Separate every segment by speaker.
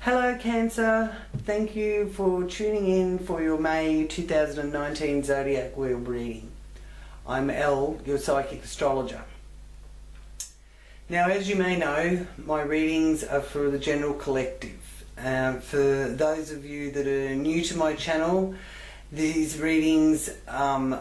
Speaker 1: Hello Cancer, thank you for tuning in for your May 2019 Zodiac Wheel reading. I'm Elle, your Psychic Astrologer. Now, as you may know, my readings are for the general collective. For those of you that are new to my channel, these readings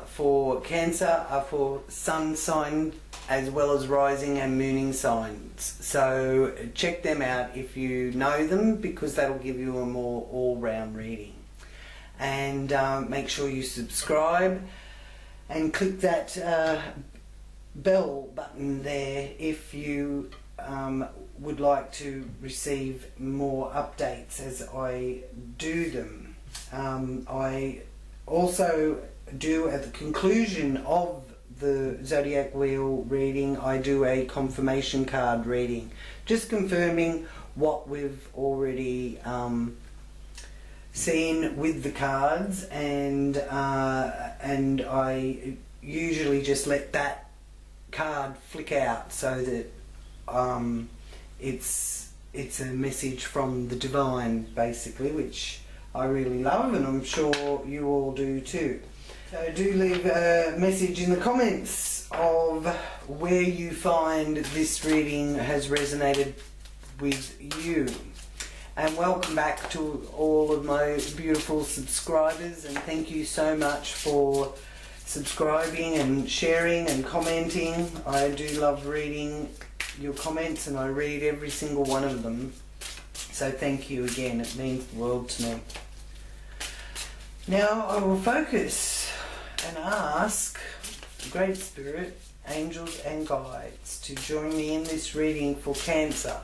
Speaker 1: for Cancer are for sun sign as well as rising and mooning signs. So check them out if you know them, because that'll give you a more all-round reading. And make sure you subscribe and click that bell button there if you would like to receive more updates as I do them. I also do, at the conclusion of the Zodiac Wheel reading, I do a confirmation card reading, just confirming what we've already seen with the cards, and I usually just let that card flick out so that it's a message from the divine, basically, which I really love, and I'm sure you all do too. So do leave a message in the comments of where you find this reading has resonated with you. And welcome back to all of my beautiful subscribers, and thank you so much for subscribing and sharing and commenting. I do love reading your comments, and I read every single one of them. So thank you again, it means the world to me. Now I will focus and ask the Great Spirit, angels and guides to join me in this reading for Cancer,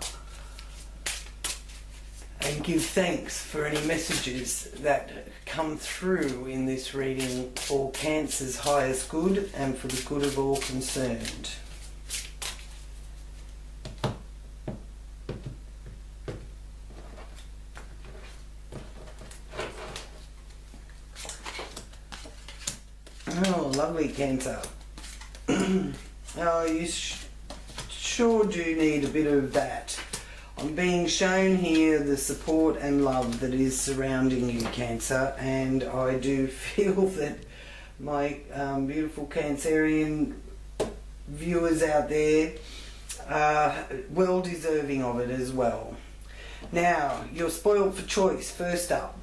Speaker 1: and give thanks for any messages that come through in this reading for Cancer's highest good and for the good of all concerned. Oh, lovely Cancer. Oh, you sure do need a bit of that. I'm being shown here the support and love that is surrounding you, Cancer, and I do feel that my beautiful Cancerian viewers out there are well deserving of it as well. Now, you're spoiled for choice, first up.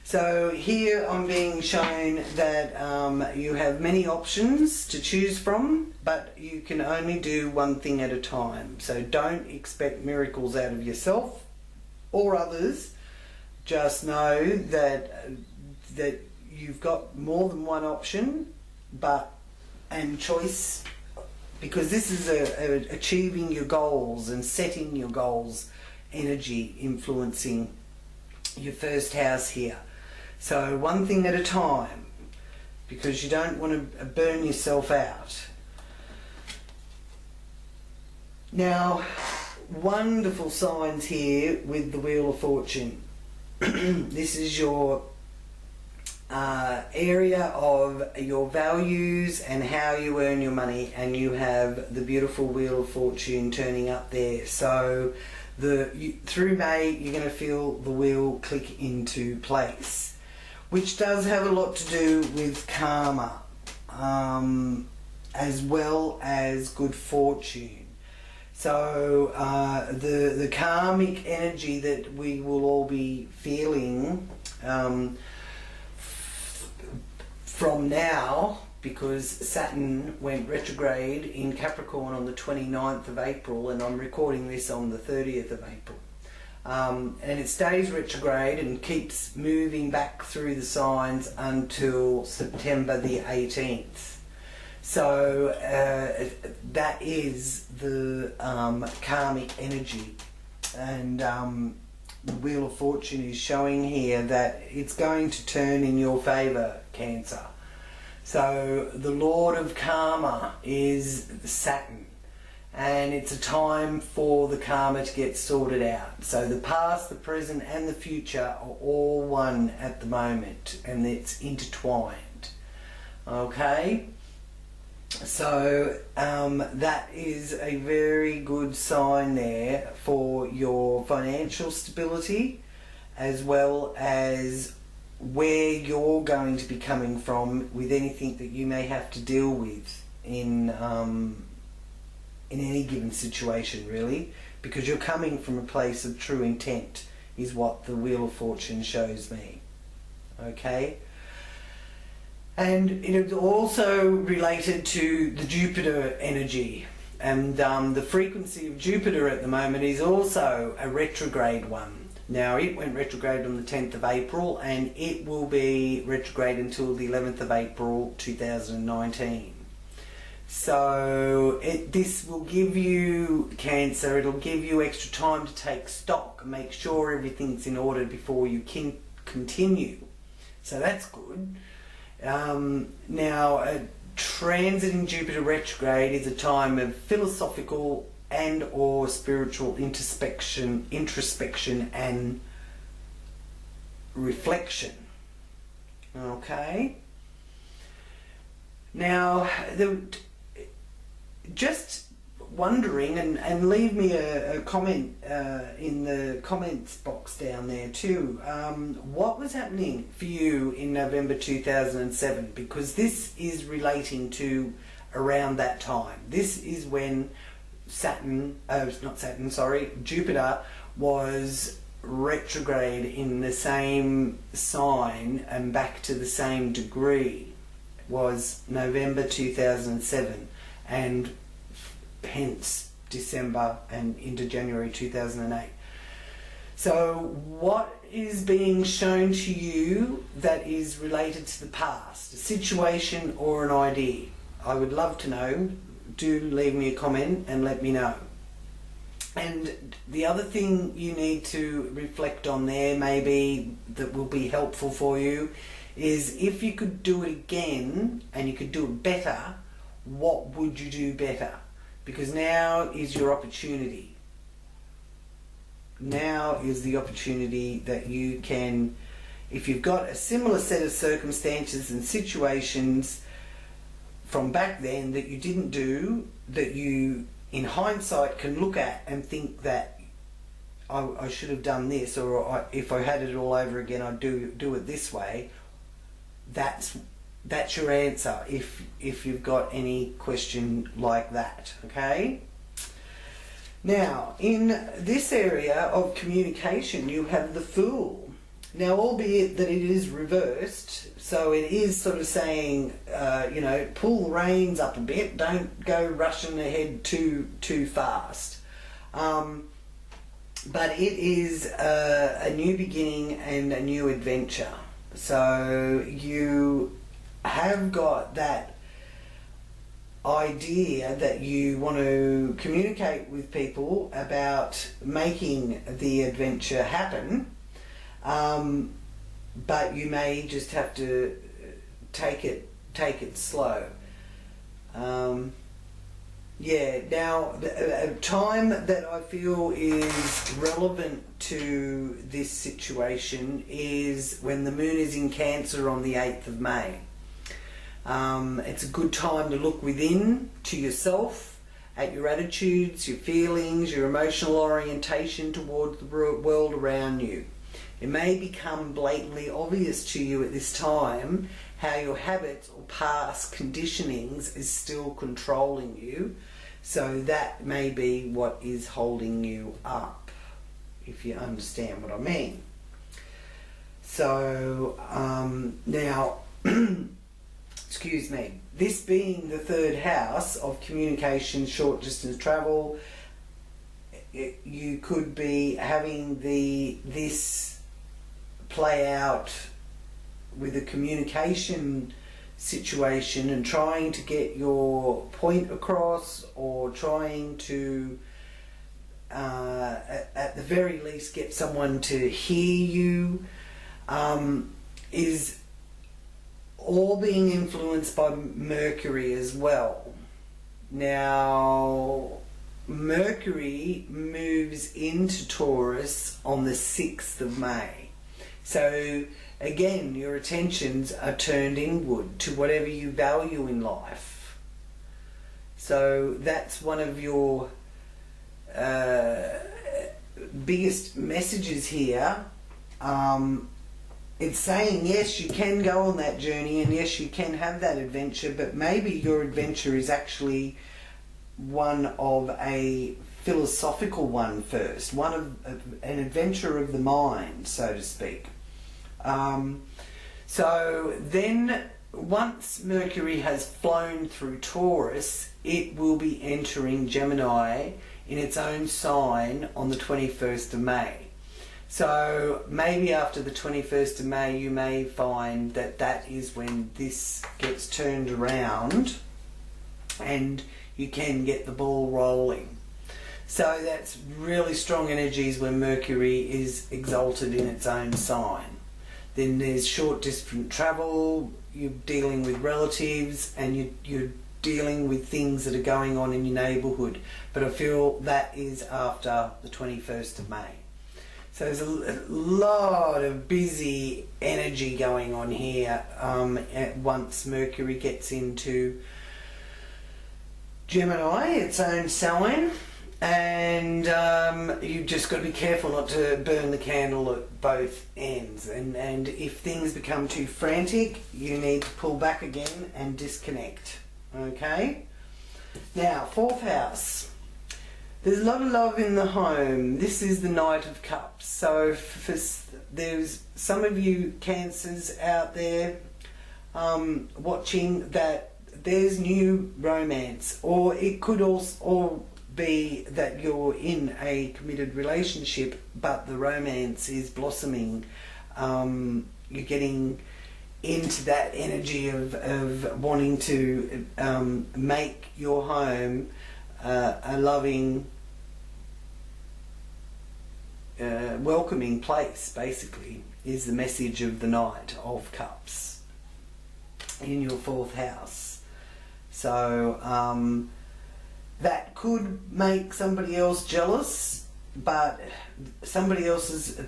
Speaker 1: So here I'm being shown that you have many options to choose from, but you can only do one thing at a time. So don't expect miracles out of yourself or others. Just know that you've got more than one option, and choice, because this is achieving your goals and setting your goals, energy influencing your first house here. So one thing at a time, because you don't want to burn yourself out. Now, wonderful signs here with the Wheel of Fortune. This is your area of your values and how you earn your money, and you have the beautiful Wheel of Fortune turning up there. So through May you're going to feel the wheel click into place, which does have a lot to do with karma, as well as good fortune. So the karmic energy that we will all be feeling from now, because Saturn went retrograde in Capricorn on the 29th of April, and I'm recording this on the 30th of April. And it stays retrograde and keeps moving back through the signs until September the 18th. So that is the karmic energy. And the Wheel of Fortune is showing here that it's going to turn in your favour, Cancer. So the Lord of Karma is Saturn, and it's a time for the karma to get sorted out. So the past, the present and the future are all one at the moment, and it's intertwined. Okay? So that is a very good sign there for your financial stability, as well as where you're going to be coming from with anything that you may have to deal with in any given situation, really, because you're coming from a place of true intent, is what the Wheel of Fortune shows me. Okay? And it's also related to the Jupiter energy, and the frequency of Jupiter at the moment is also a retrograde one. Now, it went retrograde on the 10th of April, and it will be retrograde until the 11th of April 2019. So this will give you, Cancer, it'll give you extra time to take stock and make sure everything's in order before you can continue. So that's good. Now, transiting Jupiter retrograde is a time of philosophical and or spiritual introspection and reflection. Okay? Now, just wondering, and leave me a comment in the comments box down there too, what was happening for you in November 2007, because this is relating to around that time. This is when Jupiter was retrograde in the same sign and back to the same degree. Was November 2007, and hence December and into January 2008. So what is being shown to you that is related to the past, a situation or an idea? I would love to know. Do leave me a comment and let me know. And the other thing you need to reflect on there, maybe, that will be helpful for you, is if you could do it again and you could do it better, what would you do better? Because now is your opportunity. Now is the opportunity that you can, if you've got a similar set of circumstances and situations from back then that you didn't do, that you in hindsight can look at and think that I should have done this, or if I had it all over again I'd do it this way. That's your answer if you've got any question like that. Okay? Now, in this area of communication, you have the Fool. Now, albeit that it is reversed, so it is sort of saying, pull the reins up a bit, don't go rushing ahead too fast. But it is a new beginning and a new adventure. So you have got that idea that you want to communicate with people about making the adventure happen, but you may just have to take it slow. Now a time that I feel is relevant to this situation is when the moon is in Cancer on the 8th of May. It's a good time to look within to yourself, at your attitudes, your feelings, your emotional orientation towards the world around you. It may become blatantly obvious to you at this time how your habits or past conditionings is still controlling you. So that may be what is holding you up, if you understand what I mean. So now, excuse me, this being the third house of communication, short distance travel, you could be having this play out with a communication situation and trying to get your point across, or trying to at the very least get someone to hear you, is all being influenced by Mercury as well. Now, Mercury moves into Taurus on the 6th of May. So again, your attentions are turned inward to whatever you value in life. So that's one of your biggest messages here. It's saying, yes, you can go on that journey, and yes, you can have that adventure, but maybe your adventure is actually one of a philosophical one first, one of an adventure of the mind, so to speak. So then, once Mercury has flown through Taurus, it will be entering Gemini in its own sign on the 21st of May. So maybe after the 21st of May you may find that that is when this gets turned around and you can get the ball rolling. So that's really strong energies when Mercury is exalted in its own sign. Then there's short distance travel, you're dealing with relatives, and you're dealing with things that are going on in your neighbourhood. But I feel that is after the 21st of May. So there's a lot of busy energy going on here once Mercury gets into Gemini, its own sign. And you've just got to be careful not to burn the candle at both ends. And if things become too frantic, you need to pull back again and disconnect. Okay? Now, 4th house. There's a lot of love in the home. This is the Knight of Cups. So there's some of you Cancers out there watching that there's new romance, or it could also be that you're in a committed relationship but the romance is blossoming. You're getting into that energy of wanting to make your home a loving, welcoming place, basically, is the message of the Knight of Cups in your 4th house. So that could make somebody else jealous, but somebody else's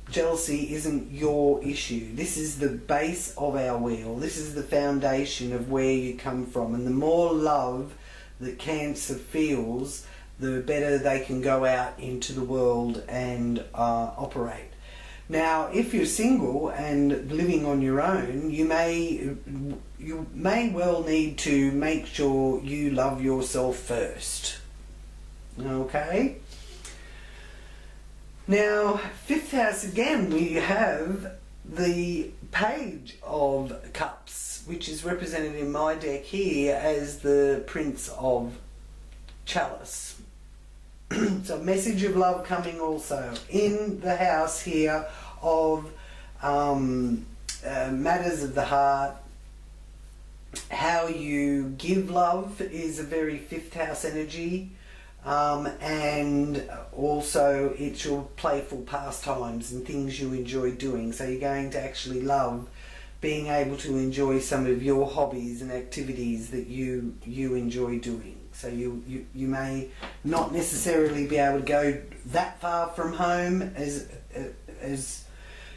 Speaker 1: jealousy isn't your issue. This is the base of our wheel. This is the foundation of where you come from. And the more love that Cancer feels, the better they can go out into the world and operate. Now, if you're single and living on your own, you may well need to make sure you love yourself first. Okay? Now, 5th house again, we have the Page of Cups, which is represented in my deck here as the Prince of Chalice. So message of love coming also in the house here of matters of the heart. How you give love is a very 5th house energy, and also it's your playful pastimes and things you enjoy doing. So you're going to actually love being able to enjoy some of your hobbies and activities that you enjoy doing. So you may not necessarily be able to go that far from home as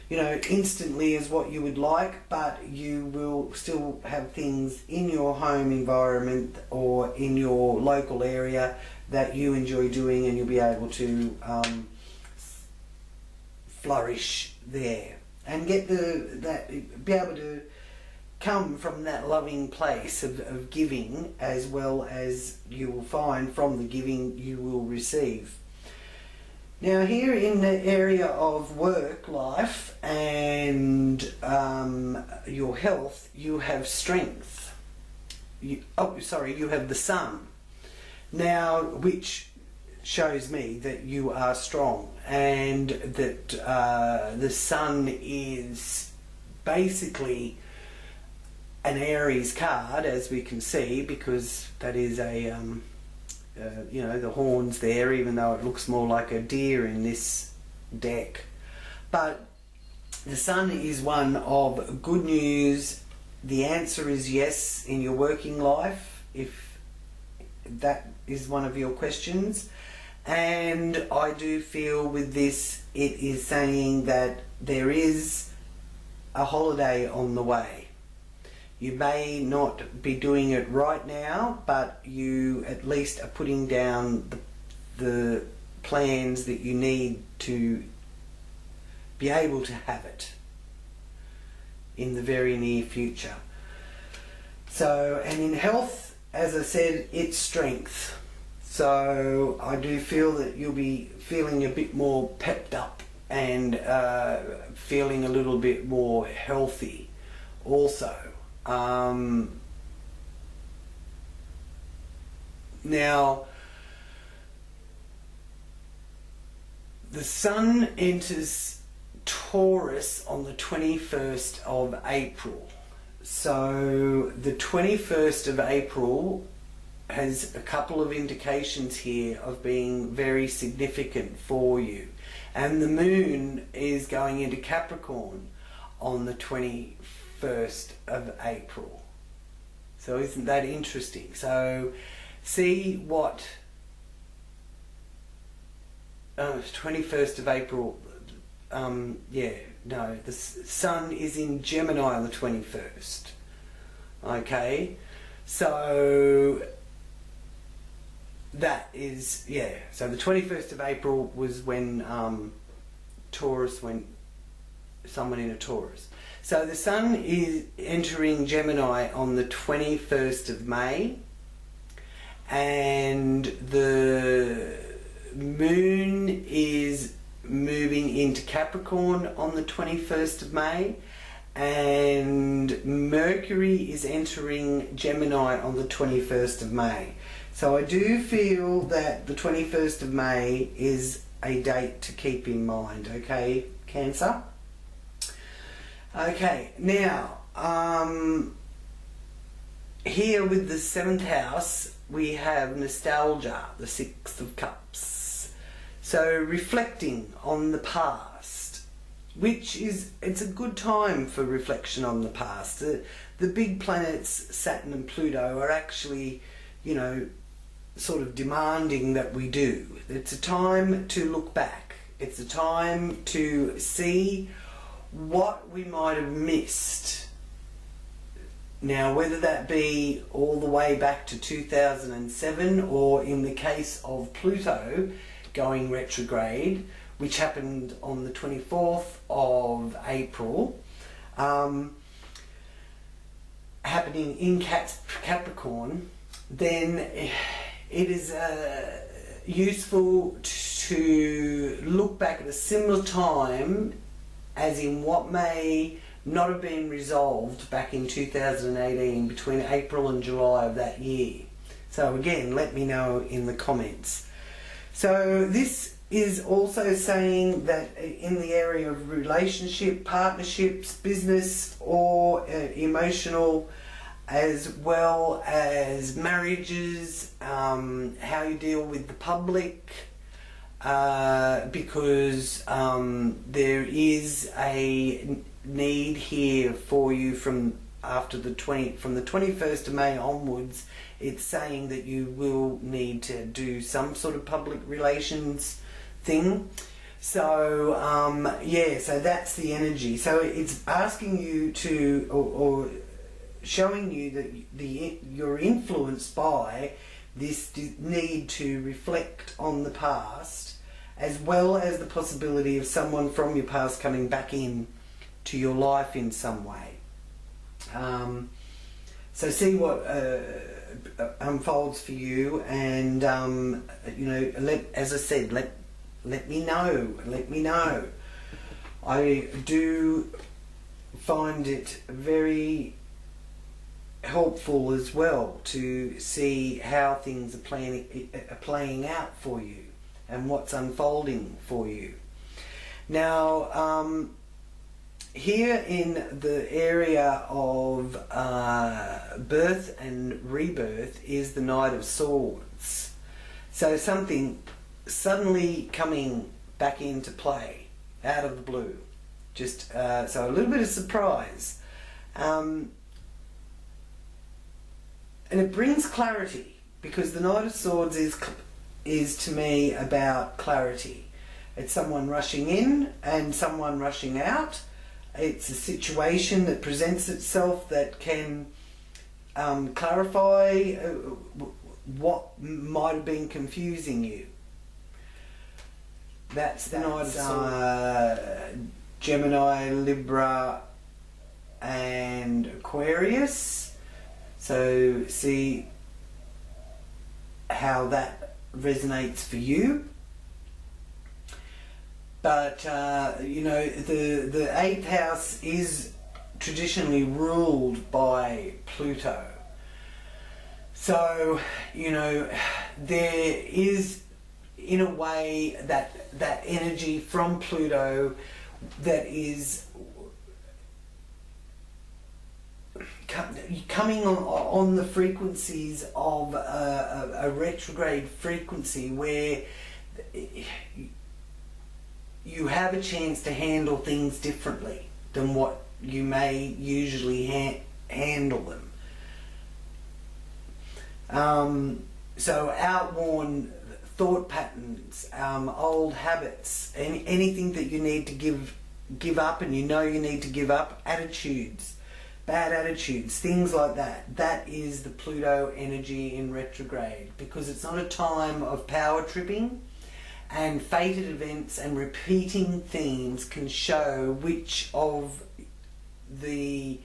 Speaker 1: you know, instantly as what you would like, but you will still have things in your home environment or in your local area that you enjoy doing, and you'll be able to flourish there and get be able to come from that loving place of giving, as well as you will find from the giving you will receive. Now here in the area of work life and your health, you have strength. You have the Sun. Now, which shows me that you are strong, and that the Sun is basically an Aries card, as we can see, because that is a you know, the horns there, even though it looks more like a deer in this deck. But the Sun is one of good news. The answer is yes in your working life, if that is one of your questions. And I do feel with this, it is saying that there is a holiday on the way. You may not be doing it right now, but you at least are putting down the plans that you need to be able to have it in the very near future. So, and in health, as I said, it's strength. So I do feel that you'll be feeling a bit more pepped up and feeling a little bit more healthy also. Now, the Sun enters Taurus on the 21st of April. So the 21st of April has a couple of indications here of being very significant for you. And the Moon is going into Capricorn on the 21st of April. So isn't that interesting? So see what 21st of April, the Sun is in Gemini on the 21st. Okay, so that is, so the 21st of April was when Taurus went, Sun went into Taurus. So the Sun is entering Gemini on the 21st of May, and the Moon is moving into Capricorn on the 21st of May, and Mercury is entering Gemini on the 21st of May. So I do feel that the 21st of May is a date to keep in mind, okay, Cancer? Okay, now, here with the 7th house, we have nostalgia, the 6th of Cups. So reflecting on the past, which is, it's a good time for reflection on the past. The big planets, Saturn and Pluto, are actually, you know, sort of demanding that we do. It's a time to look back. It's a time to see what we might have missed. Now, whether that be all the way back to 2007, or in the case of Pluto going retrograde, which happened on the 24th of April, happening in Capricorn, then it is useful to look back at a similar time as in what may not have been resolved back in 2018 between April and July of that year. So again, let me know in the comments. So this is also saying that in the area of relationship, partnerships, business, or emotional, as well as marriages, how you deal with the public, because there is a need here for you from the 21st of May onwards. It's saying that you will need to do some sort of public relations thing. So so that's the energy. So it's asking you to, or showing you that you're influenced by this need to reflect on the past, as well as the possibility of someone from your past coming back in to your life in some way. So see what unfolds for you, and you know, as I said, let me know. I do find it very helpful as well to see how things are playing out for you and what's unfolding for you. Now, here in the area of birth and rebirth is the Knight of Swords. So something suddenly coming back into play out of the blue. Just so a little bit of surprise. And it brings clarity, because the Knight of Swords is to me about clarity. It's someone rushing in and someone rushing out. it's a situation that presents itself that can clarify what might have been confusing you. That's Gemini, Libra and Aquarius. So see how that resonates for you. But you know, the 8th house is traditionally ruled by Pluto. So, you know, there is, in a way, that energy from Pluto that is coming on the frequencies of a retrograde frequency, where you have a chance to handle things differently than what you may usually handle them. So outworn thought patterns, old habits, anything that you need to give up, and you know you need to give up, attitudes, bad attitudes, things like that. That is the Pluto energy in retrograde, because it's not a time of power tripping, and fated events and repeating themes can show which of the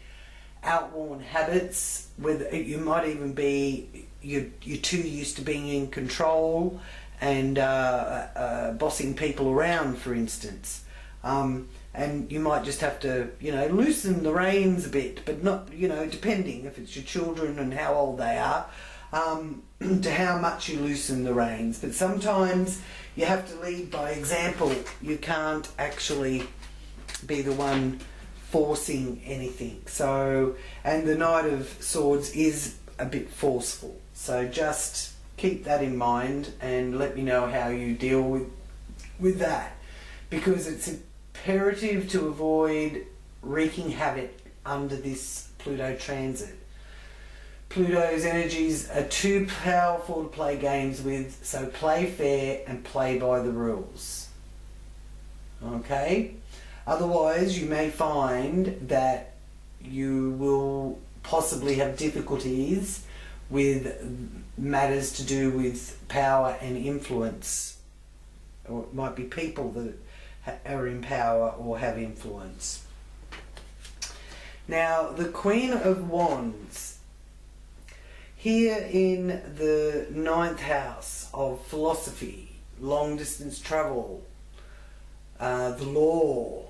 Speaker 1: outworn habits, whether you might even be you're too used to being in control and bossing people around, for instance, and you might just have to, you know, loosen the reins a bit, but not, you know, depending if it's your children and how old they are, to how much you loosen the reins. But sometimes you have to lead by example. You can't actually be the one forcing anything. So, and the Knight of Swords is a bit forceful. So just keep that in mind and let me know how you deal with that, because it's imperative to avoid wreaking havoc under this Pluto transit. Pluto's energies are too powerful to play games with, so play fair and play by the rules. Okay? Otherwise, you may find that you will possibly have difficulties with matters to do with power and influence. Or it might be people that are in power or have influence. Now, the Queen of Wands, here in the 9th house of philosophy, long distance travel, the law,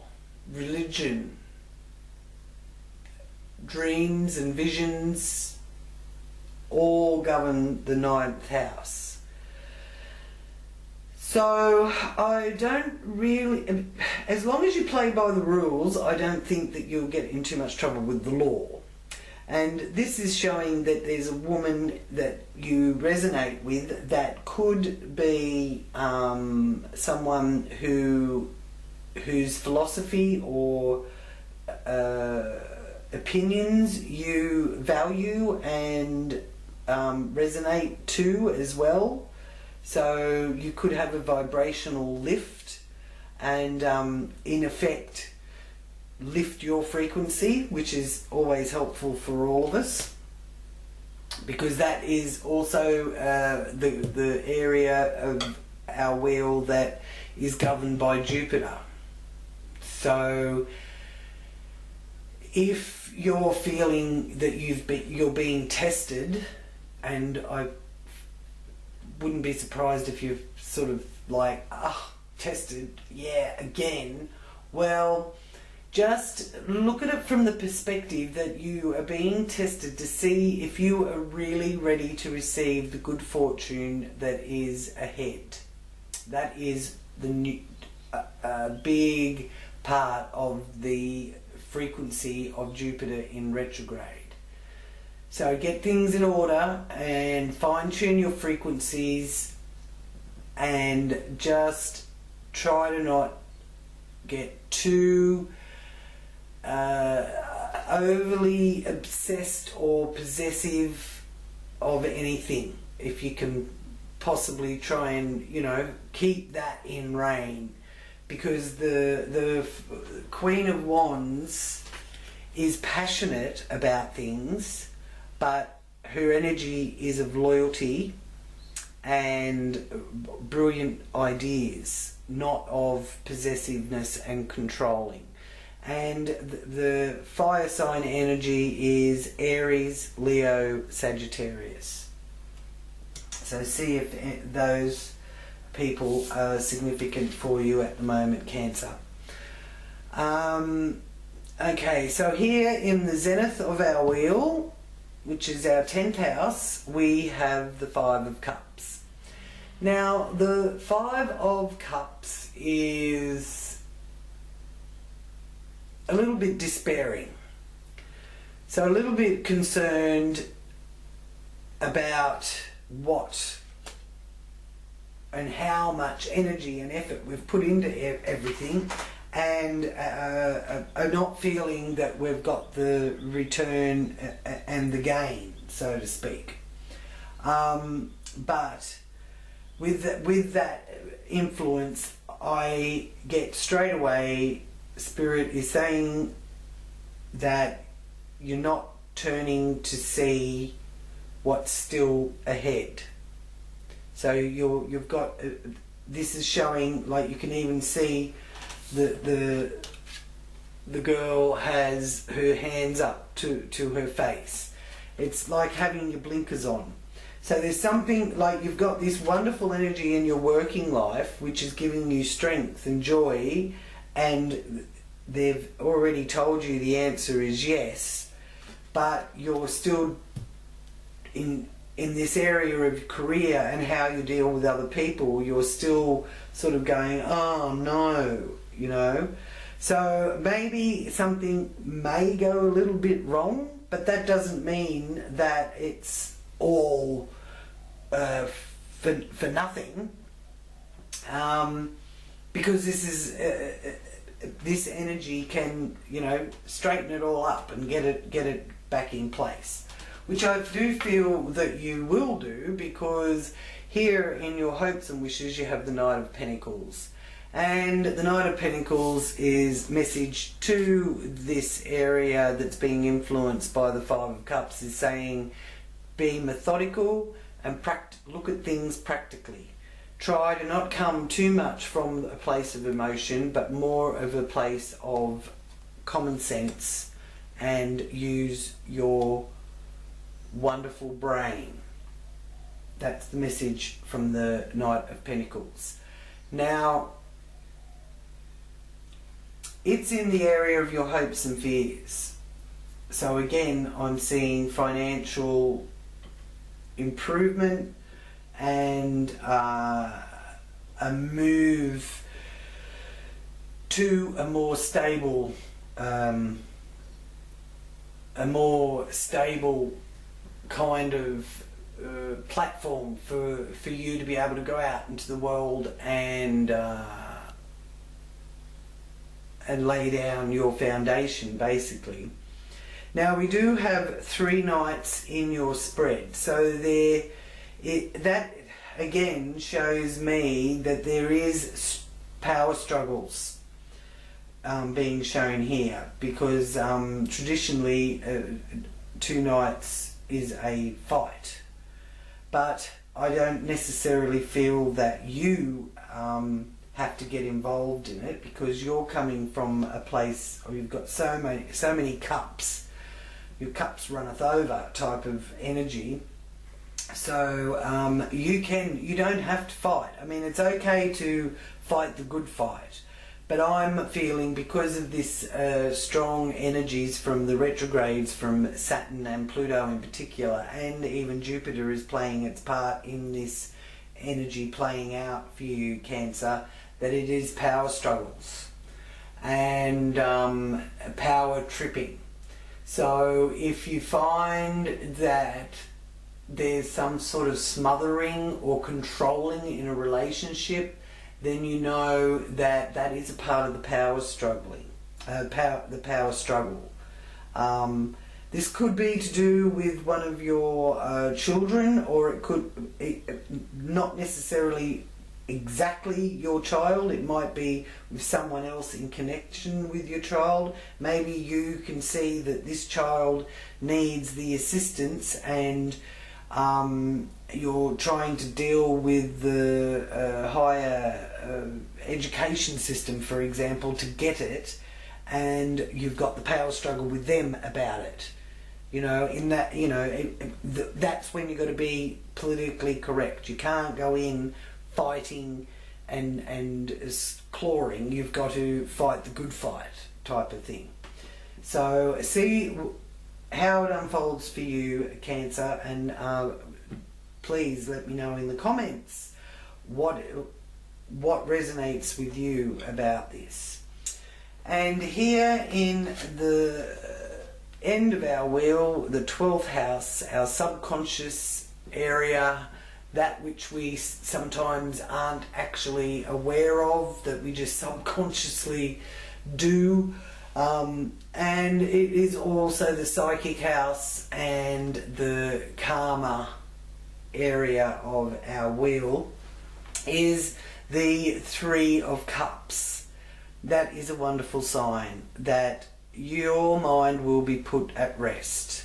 Speaker 1: religion, dreams and visions, all govern the 9th house. So I don't really, as long as you play by the rules, I don't think that you'll get in too much trouble with the law. And this is showing that there's a woman that you resonate with that could be someone whose philosophy or opinions you value and resonate to as well. So you could have a vibrational lift and in effect lift your frequency, which is always helpful for all of us, because that is also the area of our wheel that is governed by Jupiter. So if you're feeling that you're being tested, and I wouldn't be surprised if you're sort of like, tested, yeah, again, well, just look at it from the perspective that you are being tested to see if you are really ready to receive the good fortune that is ahead. That is the big part of the frequency of Jupiter in retrograde. So get things in order and fine-tune your frequencies, and just try to not get too overly obsessed or possessive of anything. If you can possibly try and, you know, keep that in rein, because the Queen of Wands is passionate about things, but her energy is of loyalty and brilliant ideas, not of possessiveness and controlling. And the fire sign energy is Aries, Leo, Sagittarius. So see if those people are significant for you at the moment, Cancer. Okay, so here in the zenith of our wheel, which is our 10th house, we have the Five of Cups. Now, the Five of Cups is a little bit despairing. So a little bit concerned about what and how much energy and effort we've put into everything, and are not feeling that we've got the return and the gain, so to speak. But with that influence, I get straight away, Spirit is saying that you're not turning to see what's still ahead. So you've got, this is showing, like you can even see the girl has her hands up to her face. It's like having your blinkers on. So there's something like you've got this wonderful energy in your working life which is giving you strength and joy, and they've already told you the answer is yes, but you're still in this area of career and how you deal with other people, you're still sort of going, oh no, you know. So maybe something may go a little bit wrong, but that doesn't mean that it's all for nothing, because this is this energy can, you know, straighten it all up and get it back in place, which I do feel that you will do, because here in your hopes and wishes you have the Knight of Pentacles. And the Knight of Pentacles is message to this area that's being influenced by the Five of Cups, is saying be methodical and look at things practically. Try to not come too much from a place of emotion, but more of a place of common sense, and use your wonderful brain. That's the message from the Knight of Pentacles. Now, it's in the area of your hopes and fears. So again, I'm seeing financial improvement and a move to a more stable kind of platform for you to be able to go out into the world and lay down your foundation, basically. Now, we do have 3 knights in your spread, so that again shows me that there is power struggles being shown here, because traditionally 2 knights is a fight, but I don't necessarily feel that you have to get involved in it, because you're coming from a place, or you've got so many cups, your cups runneth over type of energy. So you don't have to fight. I mean, it's okay to fight the good fight, but I'm feeling, because of this strong energies from the retrogrades from Saturn and Pluto in particular, and even Jupiter is playing its part in this energy playing out for you, Cancer, that it is power struggles and power tripping. So if you find that there's some sort of smothering or controlling in a relationship, then you know that that is a part of the power struggling, the power struggle. This could be to do with one of your children, or it could not necessarily exactly your child. It might be with someone else in connection with your child. Maybe you can see that this child needs the assistance, and you're trying to deal with the higher education system, for example, to get it, and you've got the power struggle with them about it. You know, in that, you know, that's when you've got to be politically correct. You can't go in fighting and clawing. You've got to fight the good fight type of thing. So see how it unfolds for you, Cancer, and please let me know in the comments what resonates with you about this. And here in the end of our wheel, the 12th house, our subconscious area, that which we sometimes aren't actually aware of, that we just subconsciously do, and it is also the psychic house and the karma area of our wheel, is the Three of Cups. That is a wonderful sign that your mind will be put at rest.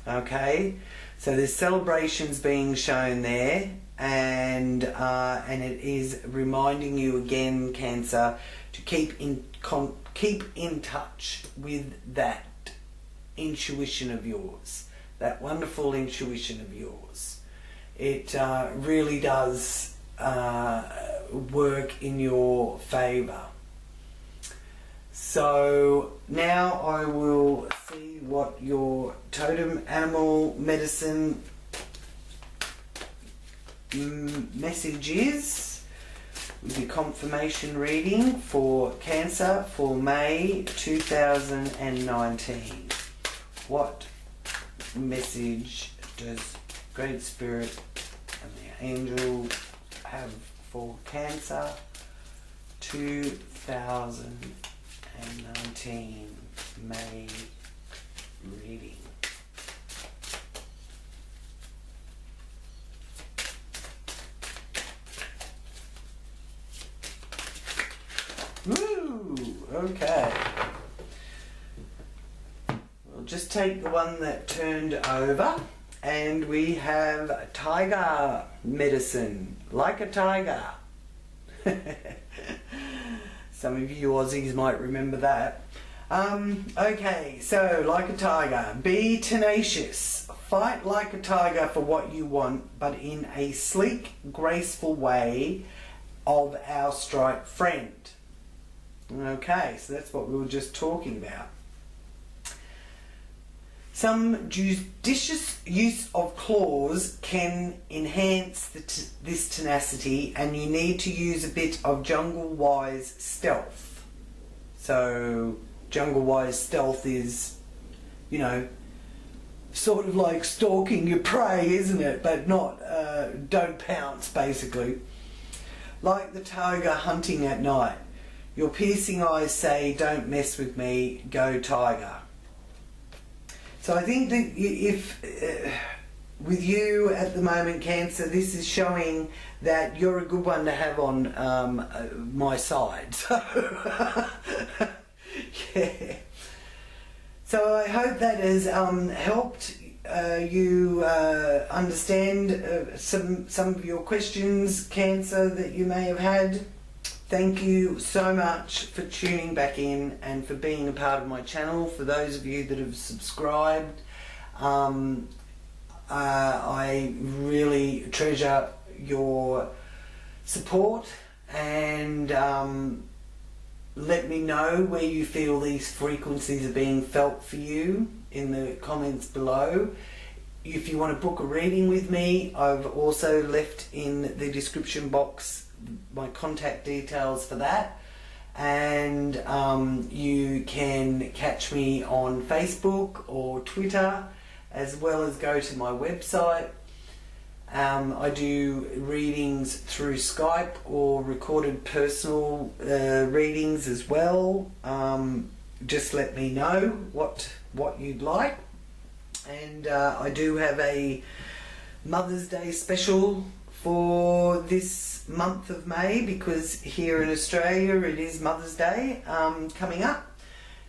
Speaker 1: Okay, so there's celebrations being shown there, and it is reminding you again, Cancer, to keep in touch with that intuition of yours, that wonderful intuition of yours. It really does work in your favour. So now I will see what your totem animal medicine message is with your confirmation reading for Cancer for May 2019. What message does Great Spirit and the angels have for Cancer 2019 May reading? Woo! Okay. We'll just take the one that turned over, and we have tiger medicine, like a tiger. Some of you Aussies might remember that. Okay, so like a tiger, be tenacious. Fight like a tiger for what you want, but in a sleek, graceful way of our striped friend. Okay, so that's what we were just talking about. Some judicious use of claws can enhance this tenacity, and you need to use a bit of jungle-wise stealth. So jungle-wise stealth is, you know, sort of like stalking your prey, isn't it? But not, don't pounce, basically. Like the tiger hunting at night. Your piercing eyes say, don't mess with me, go tiger. So I think that if, with you at the moment, Cancer, this is showing that you're a good one to have on my side. So, yeah. So I hope that has helped you understand some of your questions, Cancer, that you may have had. Thank you so much for tuning back in and for being a part of my channel. For those of you that have subscribed, I really treasure your support, and let me know where you feel these frequencies are being felt for you in the comments below. If you want to book a reading with me, I've also left in the description box my contact details for that, and you can catch me on Facebook or Twitter, as well as go to my website. I do readings through Skype or recorded personal readings as well. Just let me know what you'd like, and I do have a Mother's Day special for this this month of May, because here in Australia it is Mother's Day coming up.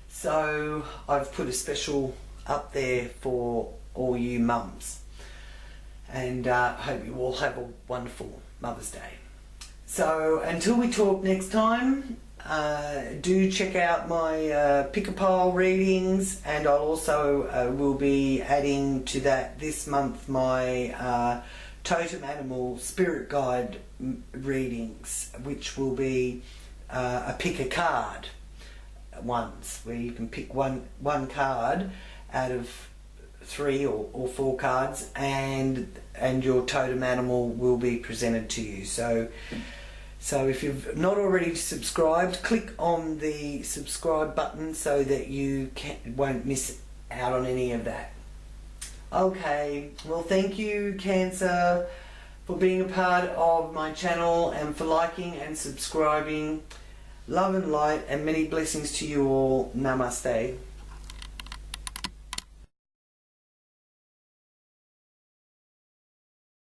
Speaker 1: So I've put a special up there for all you mums, and hope you all have a wonderful Mother's Day. So until we talk next time, do check out my pick a pole readings, and I'll also will be adding to that this month my totem animal spirit guide readings, which will be a pick a card ones, where you can pick one card out of 3 or 4 cards, and your totem animal will be presented to you. So if you've not already subscribed, click on the subscribe button so that you won't miss out on any of that. Okay, well, thank you, Cancer, for being a part of my channel and for liking and subscribing. Love and light and many blessings to you all. Namaste.